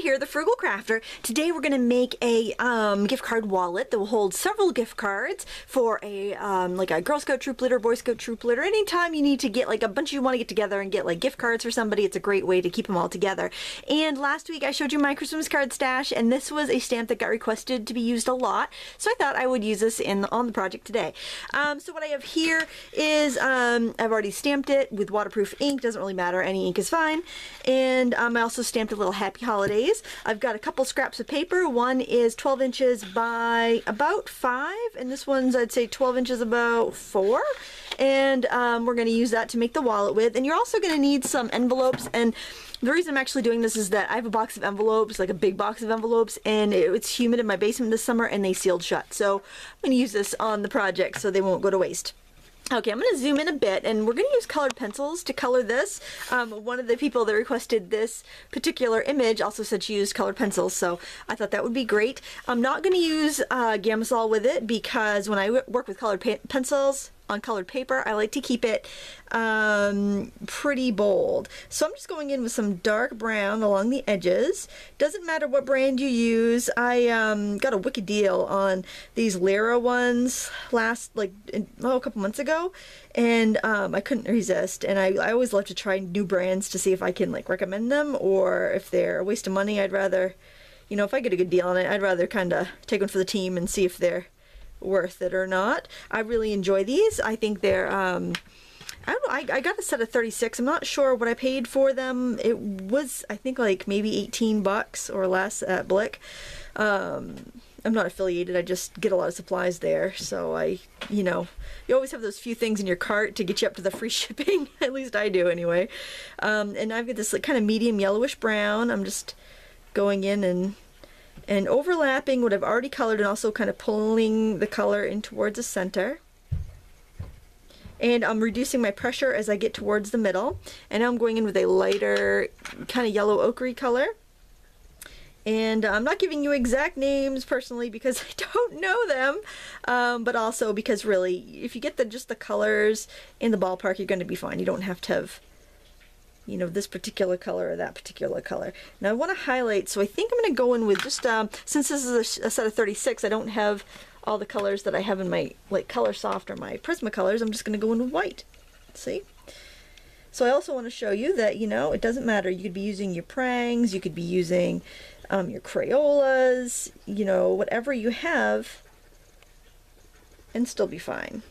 Lindsay here, the Frugal Crafter. Today we're going to make a gift card wallet that will hold several gift cards for a like a Girl Scout troop leader, Boy Scout troop leader. Anytime you need to get like a bunch, you want to get together and get like gift cards for somebody, it's a great way to keep them all together. And last week I showed you my Christmas card stash, and this was a stamp that got requested to be used a lot, so I thought I would use this on the project today. So what I have here is I've already stamped it with waterproof ink. Doesn't really matter, any ink is fine. And I also stamped a little Happy Holidays. I've got a couple scraps of paper. One is 12 inches by about 5, and this one's, I'd say, 12 inches about 4. And we're going to use that to make the wallet with. And you're also going to need some envelopes. And the reason I'm actually doing this is that I have a box of envelopes, like a big box of envelopes, and it's humid in my basement this summer and they sealed shut. So I'm going to use this on the project so they won't go to waste. Okay, I'm going to zoom in a bit, and we're going to use colored pencils to color this. One of the people that requested this particular image also said she used colored pencils, so I thought that would be great. I'm not going to use Gamsol with it because when I work with colored pencils on colored paper, I like to keep it pretty bold. So I'm just going in with some dark brown along the edges. Doesn't matter what brand you use. I got a wicked deal on these Lyra ones a couple months ago, and I couldn't resist. And I always love to try new brands to see if I can like recommend them, or if they're a waste of money. I'd rather, you know, if I get a good deal on it, I'd rather kind of take one for the team and see if they're worth it or not. I really enjoy these. I think they're I don't know, I got a set of 36. I'm not sure what I paid for them. It was, I think, like maybe 18 bucks or less at Blick. I'm not affiliated, I just get a lot of supplies there, so you know, you always have those few things in your cart to get you up to the free shipping. At least I do anyway. And I've got this like kind of medium yellowish brown. I'm just going in and overlapping what I've already colored, and also kind of pulling the color in towards the center. And I'm reducing my pressure as I get towards the middle. And now I'm going in with a lighter kind of yellow ochre color. And I'm not giving you exact names personally because I don't know them, but also because really, if you get just the colors in the ballpark, you're going to be fine. You don't have to have, you know, this particular color or that particular color. Now I want to highlight, so I think I'm going to go in with just, since this is a set of 36, I don't have all the colors that I have in my like Color Soft or my Prismacolors. I'm just going to go in with white. See? So I also want to show you that, you know, it doesn't matter. You could be using your prangs, you could be using your Crayolas, you know, whatever you have, and still be fine.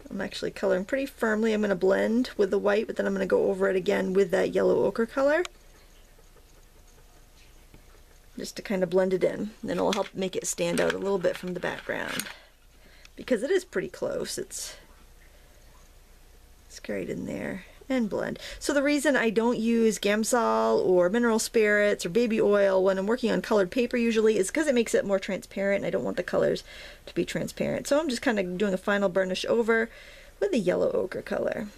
I'm actually coloring pretty firmly. I'm going to blend with the white, but then I'm going to go over it again with that yellow ochre color, just to kind of blend it in. And it'll help make it stand out a little bit from the background, because it is pretty close. It's right in there. And blend. So the reason I don't use Gamsol or mineral spirits or baby oil when I'm working on colored paper usually is because it makes it more transparent, and I don't want the colors to be transparent. So I'm just kind of doing a final burnish over with the yellow ochre color.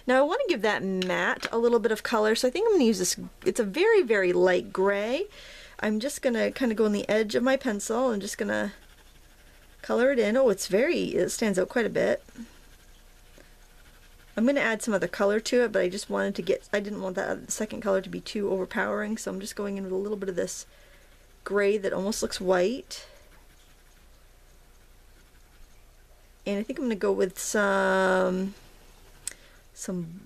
Now I want to give that matte a little bit of color, so I think I'm going to use this. It's a very, very light gray. I'm just going to kind of go on the edge of my pencil and just going to color it in. Oh, it stands out quite a bit. I'm going to add some other color to it, but I just wanted to I didn't want that second color to be too overpowering, so I'm just going in with a little bit of this gray that almost looks white. And I think I'm going to go with some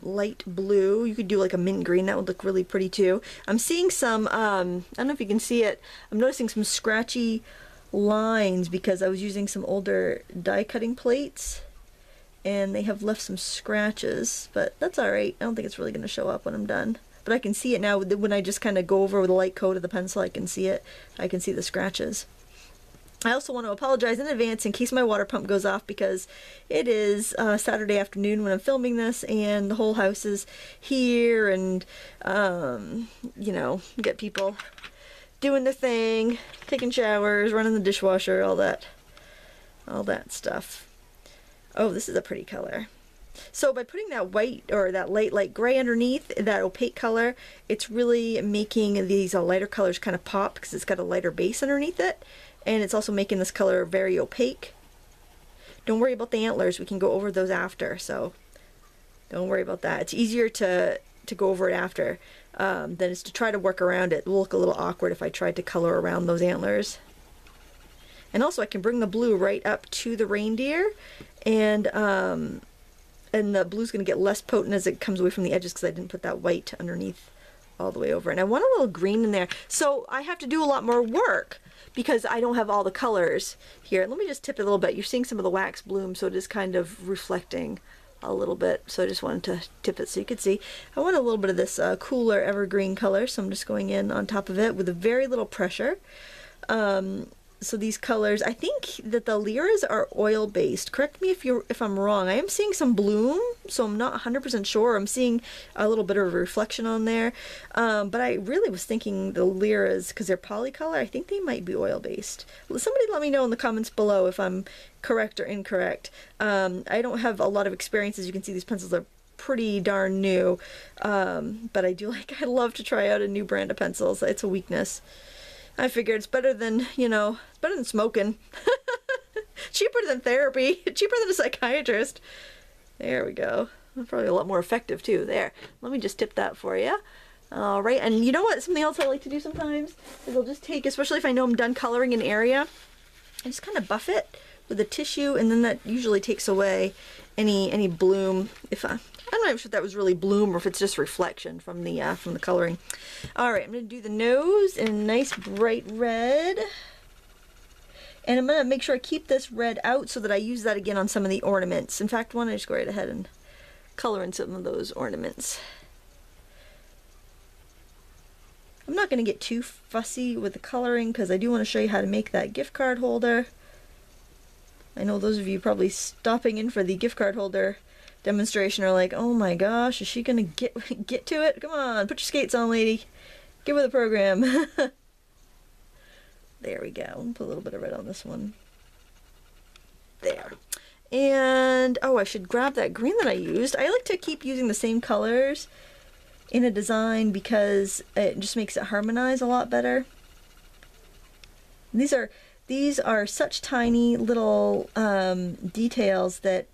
light blue. You could do like a mint green, that would look really pretty too. I'm seeing some, I don't know if you can see it, I'm noticing some scratchy lines because I was using some older die cutting plates, and they have left some scratches, but that's alright. I don't think it's really going to show up when I'm done. But I can see it now when I just kind of go over with a light coat of the pencil. I can see it. I can see the scratches. I also want to apologize in advance in case my water pump goes off, because it is Saturday afternoon when I'm filming this, and the whole house is here, and you know, get people doing their thing, taking showers, running the dishwasher, all that stuff. Oh, this is a pretty color. So by putting that white or that light gray underneath, that opaque color, it's really making these lighter colors kind of pop because it's got a lighter base underneath it, and it's also making this color very opaque. Don't worry about the antlers, we can go over those after, so don't worry about that. It's easier to to go over it after than is to try to work around it. It will look a little awkward if I tried to color around those antlers. And also I can bring the blue right up to the reindeer, and the blue's going to get less potent as it comes away from the edges because I didn't put that white underneath all the way over. And I want a little green in there, so I have to do a lot more work because I don't have all the colors here. Let me just tip it a little bit. You're seeing some of the wax bloom, so it is kind of reflecting a little bit, so I just wanted to tip it so you could see. I want a little bit of this cooler evergreen color, so I'm just going in on top of it with a very little pressure. So these colors, I think that the liras are oil based. Correct me if I'm wrong. I am seeing some bloom, so I'm not 100% sure. I'm seeing a little bit of a reflection on there, but I really was thinking the liras, because they're polycolor, I think they might be oil based. Somebody let me know in the comments below if I'm correct or incorrect. I don't have a lot of experience. As you can see, these pencils are pretty darn new, but I love to try out a new brand of pencils. It's a weakness. I figured it's better than, better than smoking. Cheaper than therapy. Cheaper than a psychiatrist. There we go. Probably a lot more effective too. There. Let me just tip that for you. All right. And you know what? Something else I like to do sometimes is I'll just take, especially if I know I'm done coloring an area, I just kind of buff it with a tissue, and then that usually takes away any bloom. I'm not even sure if that was really bloom or if it's just reflection from the coloring. All right, I'm going to do the nose in a nice bright red. And I'm going to make sure I keep this red out so that I use that again on some of the ornaments. In fact, why don't I just go right ahead and color in some of those ornaments. I'm not going to get too fussy with the coloring because I do want to show you how to make that gift card holder. I know those of you probably stopping in for the gift card holder demonstration are like, oh my gosh, is she gonna get to it? Come on, put your skates on, lady. Give her the program. There we go. I'll put a little bit of red on this one. There. And oh, I should grab that green that I used. I like to keep using the same colors in a design because it just makes it harmonize a lot better. These are such tiny little details that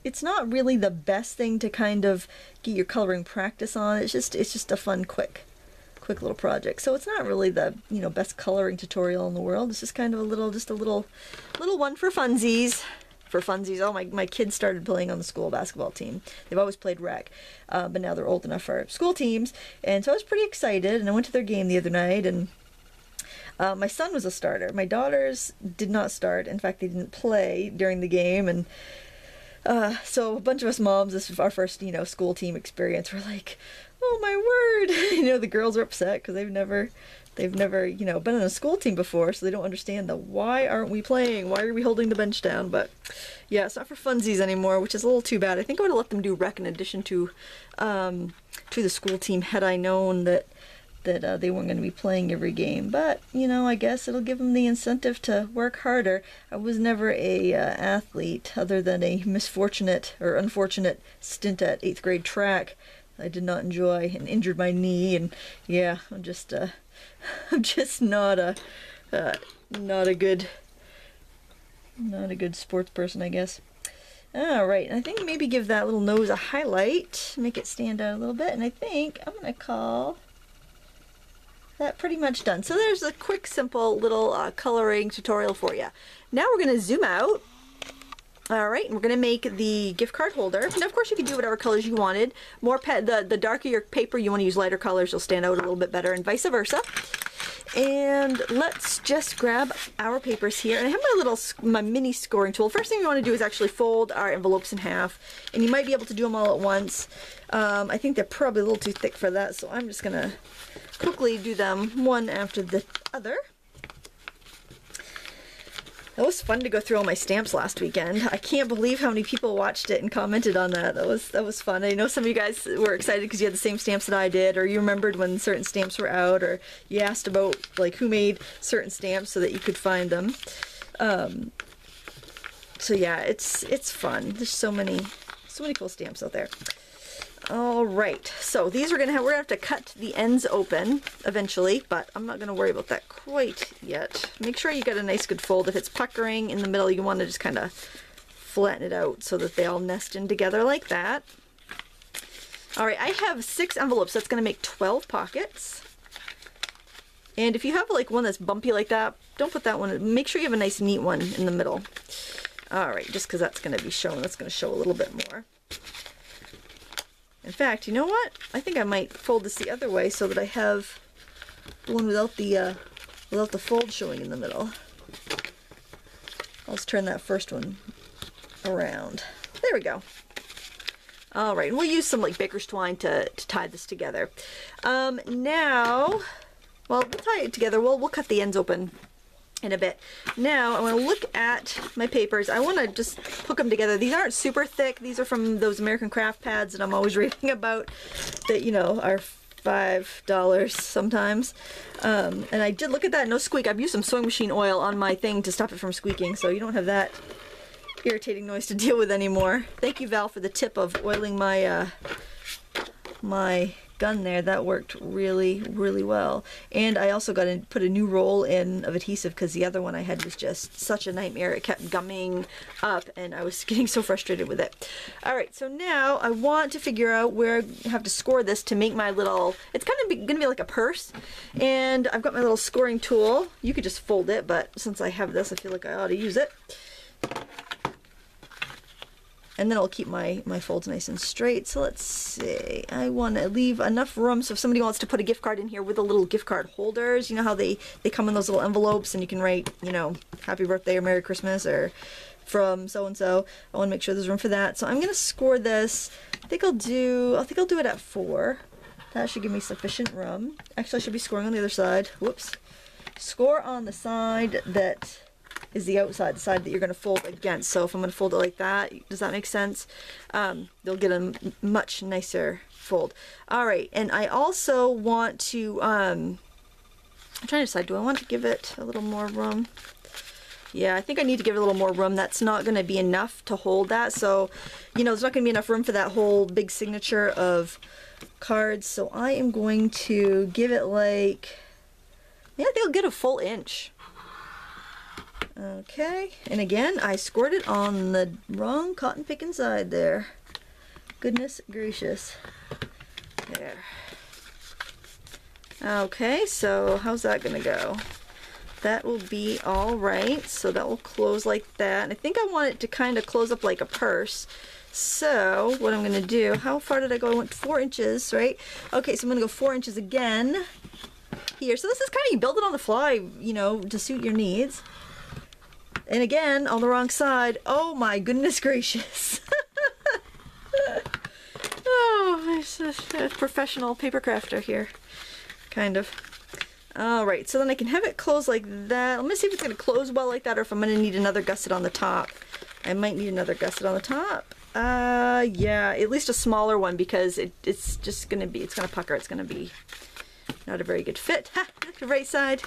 it's not really the best thing to kind of get your coloring practice on. It's just a fun, quick little project. So it's not really the best coloring tutorial in the world. It's just kind of a little one for funsies. For funsies. Oh, my kids started playing on the school basketball team. They've always played rec, but now they're old enough for school teams, and so I was pretty excited. And I went to their game the other night, and my son was a starter. My daughters did not start. In fact, they didn't play during the game, and so a bunch of us moms, this is our first, school team experience. We're like, oh my word. The girls are upset because they've never, been on a school team before, so they don't understand the why aren't we playing? Why are we holding the bench down? But yeah, it's not for funsies anymore, which is a little too bad. I think I would have let them do rec in addition to the school team had I known that they weren't going to be playing every game. But I guess it'll give them the incentive to work harder. I was never a athlete other than a misfortunate or unfortunate stint at 8th grade track. I did not enjoy and injured my knee, and yeah, I'm just not a good sports person, I guess. All right, I think maybe give that little nose a highlight, make it stand out a little bit, and I think I'm gonna call that pretty much done. So there's a quick, simple little coloring tutorial for you. Now we're going to zoom out. All right, and we're going to make the gift card holder. Now, of course, you can do whatever colors you wanted. The darker your paper, you want to use lighter colors. You'll stand out a little bit better, and vice versa. And let's just grab our papers here. And I have my mini scoring tool. First thing we want to do is actually fold our envelopes in half. And you might be able to do them all at once. I think they're probably a little too thick for that, so I'm just going to quickly do them one after the other. It was fun to go through all my stamps last weekend. I can't believe how many people watched it and commented on that. That was fun. I know some of you guys were excited because you had the same stamps that I did, or you remembered when certain stamps were out, or you asked about who made certain stamps so that you could find them. So yeah, it's fun. There's so many cool stamps out there. All right, so these we're gonna have to cut the ends open eventually, but I'm not gonna worry about that quite yet. Make sure you get a nice good fold. If it's puckering in the middle, you want to just kind of flatten it out so that they all nest in together like that. All right, I have 6 envelopes. That's going to make 12 pockets. And if you have like one that's bumpy like that, don't put that one. Make sure you have a nice neat one in the middle. All right, just because that's going to be shown. That's going to show a little bit more. In fact, you know what? I think I might fold this the other way so that I have the one without the fold showing in the middle. Let's turn that first one around. There we go. All right, and we'll use some like baker's twine to tie this together. Now, well, we'll tie it together. We'll cut the ends open in a bit. Now, I want to look at my papers. I want to just hook them together. These aren't super thick. These are from those American craft pads that I'm always reading about that, you know, are $5 sometimes. And I did look at that, no squeak. I've used some sewing machine oil on my thing to stop it from squeaking, so you don't have that irritating noise to deal with anymore. Thank you, Val, for the tip of oiling my my gun there. That worked really, really well. And I also got to put a new roll in of adhesive because the other one I had was just such a nightmare. It kept gumming up and I was getting so frustrated with it. All right, so now I want to figure out where I have to score this to make my little, it's kind of going to be like a purse. And I've got my little scoring tool. You could just fold it, but since I have this, I feel like I ought to use it. And then I'll keep my folds nice and straight. So let's see, I want to leave enough room so if somebody wants to put a gift card in here with the little gift card holders, you know how they come in those little envelopes and you can write, you know, happy birthday or Merry Christmas or from so-and-so. I want to make sure there's room for that. So I'm going to score this. I think I'll do it at 4. That should give me sufficient room. Actually, I should be scoring on the other side. Whoops. Score on the side that is the outside, the side that you're going to fold against. So if I'm going to fold it like that, does that make sense? They'll get a much nicer fold. All right, and I also want to, I'm trying to decide, do I want to give it a little more room? Yeah, I think I need to give it a little more room. That's not going to be enough to hold that. So, you know, there's not going to be enough room for that whole big signature of cards. So I am going to give it like, yeah, I think I'll get a full inch. Okay, and again, I scored it on the wrong cotton picking side there. Goodness gracious. There. Okay, so how's that gonna go? That will be all right. So that will close like that. And I think I want it to kind of close up like a purse. So what I'm gonna do, how far did I go? I went 4 inches, right? Okay, so I'm gonna go 4 inches again here. So this is kind of, you build it on the fly, you know, to suit your needs. And again, on the wrong side. Oh my goodness gracious. Oh, it's a professional paper crafter here. Kind of. Alright, so then I can have it close like that. Let me see if it's going to close well like that or if I'm going to need another gusset on the top. I might need another gusset on the top. Yeah, at least a smaller one because it's just going to be, it's going to pucker. It's going to be not a very good fit. Ha! The right side.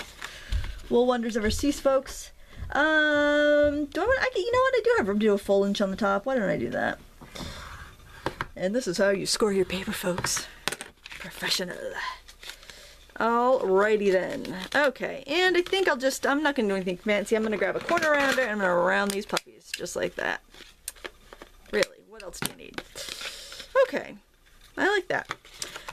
Wool wonders ever cease, folks. Do I want, you know what, I do have room to do a full inch on the top. Why don't I do that? And this is how you score your paper, folks. Professional. Alrighty then. Okay, and I think I'm not going to do anything fancy. I'm going to grab a corner rounder and I'm going to round these puppies just like that. Really, what else do you need? Okay, I like that.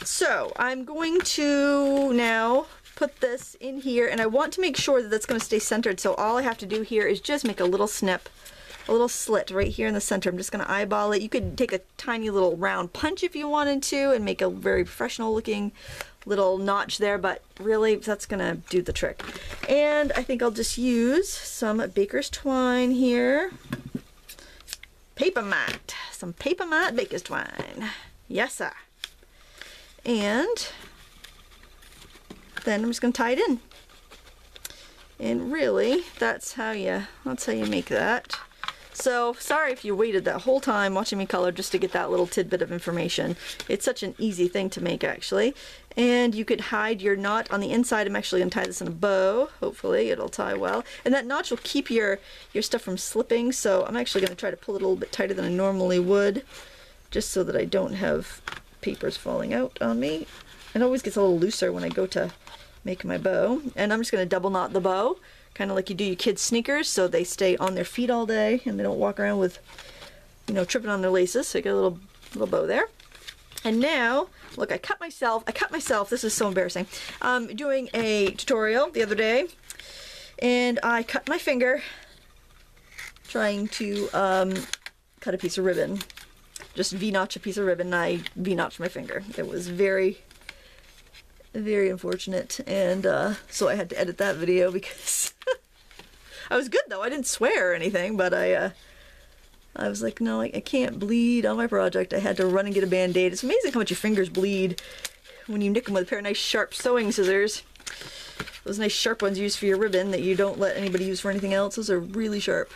So, I'm going to now put this in here, and I want to make sure that that's going to stay centered, so all I have to do here is just make a little snip, a little slit right here in the center. I'm just going to eyeball it. You could take a tiny little round punch if you wanted to and make a very professional looking little notch there, but really that's going to do the trick. And I think I'll just use some baker's twine here. Paper mat. Some paper mat baker's twine. Yes, sir. And then I'm just going to tie it in. And really, that's how you make that. So, sorry if you waited that whole time watching me color just to get that little tidbit of information. It's such an easy thing to make, actually. And you could hide your knot on the inside. I'm actually going to tie this in a bow. Hopefully, it'll tie well. And that notch will keep your stuff from slipping, so I'm actually going to try to pull it a little bit tighter than I normally would, just so that I don't have papers falling out on me. It always gets a little looser when I go to make my bow. And I'm just going to double knot the bow, kind of like you do your kids' sneakers, so they stay on their feet all day and they don't walk around with, you know, tripping on their laces. So you get a little bow there. And now, look, I cut myself, this is so embarrassing. Doing a tutorial the other day, and I cut my finger trying to cut a piece of ribbon. Just V-notch a piece of ribbon, and I V-notched my finger. It was very, very unfortunate, and so I had to edit that video because I was good though. I didn't swear or anything, but I was like, no, I can't bleed on my project. I had to run and get a band-aid. It's amazing how much your fingers bleed when you nick them with a pair of nice sharp sewing scissors. Those nice sharp ones used for your ribbon that you don't let anybody use for anything else. Those are really sharp.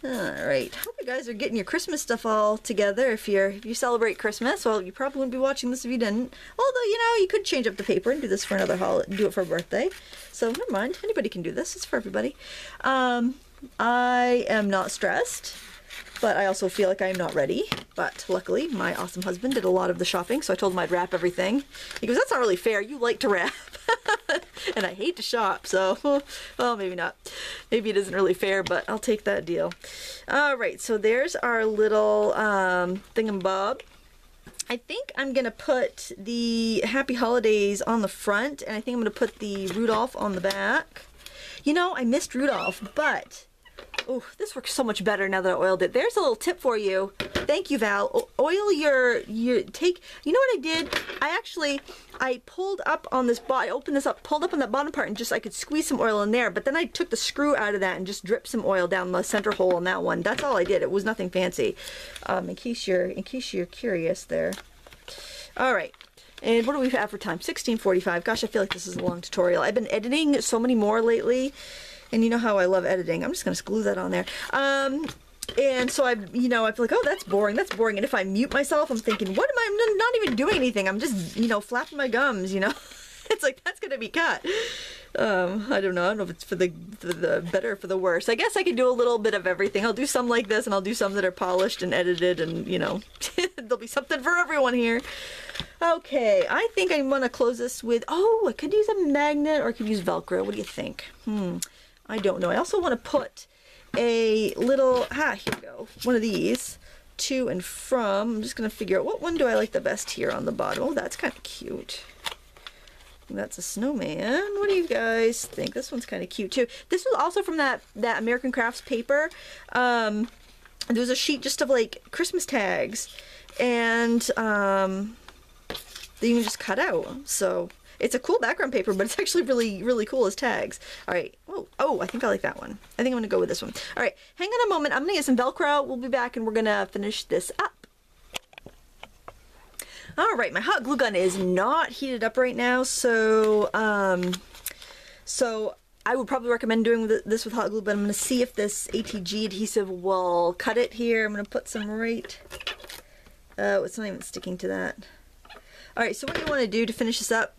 Alright, hope you guys are getting your Christmas stuff all together if you celebrate Christmas. Well, you probably wouldn't be watching this if you didn't. Although, you know, you could change up the paper and do this for another holiday, do it for a birthday. So, never mind, anybody can do this. It's for everybody. I am not stressed, but I also feel like I'm not ready. But luckily, my awesome husband did a lot of the shopping, so I told him I'd wrap everything. He goes, that's not really fair. You like to wrap. And I hate to shop, so, well, maybe not. Maybe it isn't really fair, but I'll take that deal. Alright, so there's our little thingamabob. I think I'm going to put the Happy Holidays on the front, and I think I'm going to put the Rudolph on the back. You know, I missed Rudolph, but oh, this works so much better now that I oiled it. There's a little tip for you. Thank you, Val. Oil your you know what I did? I pulled up on this I opened this up, pulled up on that bottom part, and just I could squeeze some oil in there, but then I took the screw out of that and just dripped some oil down the center hole on that one. That's all I did. It was nothing fancy. In case you're curious there. All right. And what do we have for time? 16:45. Gosh, I feel like this is a long tutorial. I've been editing so many more lately, and you know how I love editing. I'm just going to glue that on there. And so I feel like, oh, that's boring. And if I mute myself, I'm thinking, what am I? I'm not even doing anything. I'm just, flapping my gums, It's like, that's going to be cut. I don't know if it's for the better or for the worse. I guess I could do a little bit of everything. I'll do some like this, and I'll do some that are polished and edited, and, there'll be something for everyone here. Okay, I think I want to close this with, I could use a magnet, or I could use Velcro. What do you think? I don't know. I also want to put a little, here we go, one of these to and from. I'm just going to figure out what one do I like the best here on the bottom. Oh, that's kind of cute. That's a snowman. What do you guys think? This one's kind of cute too. This was also from that American Crafts paper. There was a sheet just of like Christmas tags, and that you can just cut out. So it's a cool background paper, but it's actually really, really cool as tags. All right. Oh, I think I like that one. I think I'm gonna go with this one. All right, hang on a moment. I'm gonna get some Velcro. We'll be back, and we're gonna finish this up. All right, my hot glue gun is not heated up right now, so I would probably recommend doing this with hot glue, but I'm going to see if this ATG adhesive will cut it here. I'm going to put some right, it's not even sticking to that. All right, so what you want to do to finish this up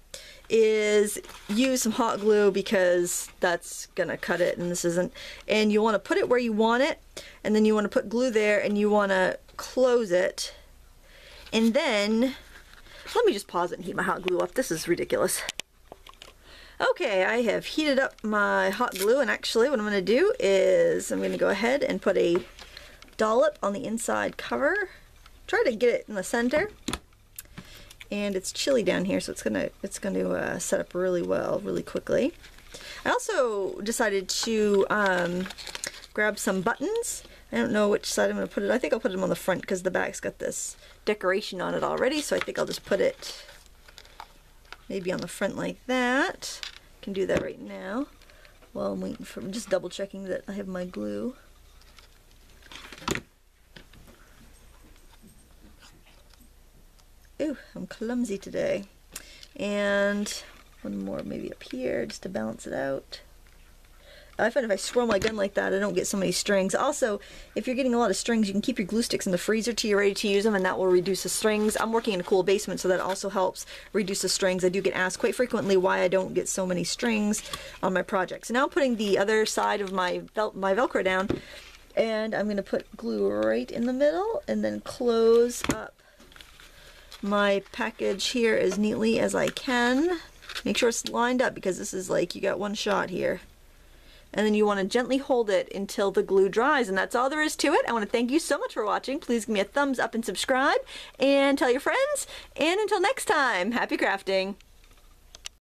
is use some hot glue, because that's going to cut it and this isn't. And you want to put it where you want it, and then you want to put glue there, and you want to close it. And then, let me just pause it and heat my hot glue up. This is ridiculous. Okay, I have heated up my hot glue, and actually what I'm going to do is I'm going to go ahead and put a dollop on the inside cover. Try to get it in the center. And it's chilly down here, so it's going to set up really well, really quickly. I also decided to grab some buttons. I don't know which side I'm going to put it. I think I'll put them on the front, because the back's got this decoration on it already, so I think I'll just put it maybe on the front like that. I can do that right now while I'm waiting for, just double checking that I have my glue. Ooh, I'm clumsy today. And one more maybe up here just to balance it out. I find if I swirl my gun like that, I don't get so many strings. Also, if you're getting a lot of strings, you can keep your glue sticks in the freezer till you're ready to use them, and that will reduce the strings. I'm working in a cool basement, so that also helps reduce the strings. I do get asked quite frequently why I don't get so many strings on my projects. So now I'm putting the other side of my Velcro down, and I'm going to put glue right in the middle, and then close up my package here as neatly as I can. Make sure it's lined up, because this is like, you got one shot here. and then you want to gently hold it until the glue dries, and that's all there is to it. I want to thank you so much for watching. Please give me a thumbs up and subscribe, and tell your friends, and until next time, happy crafting!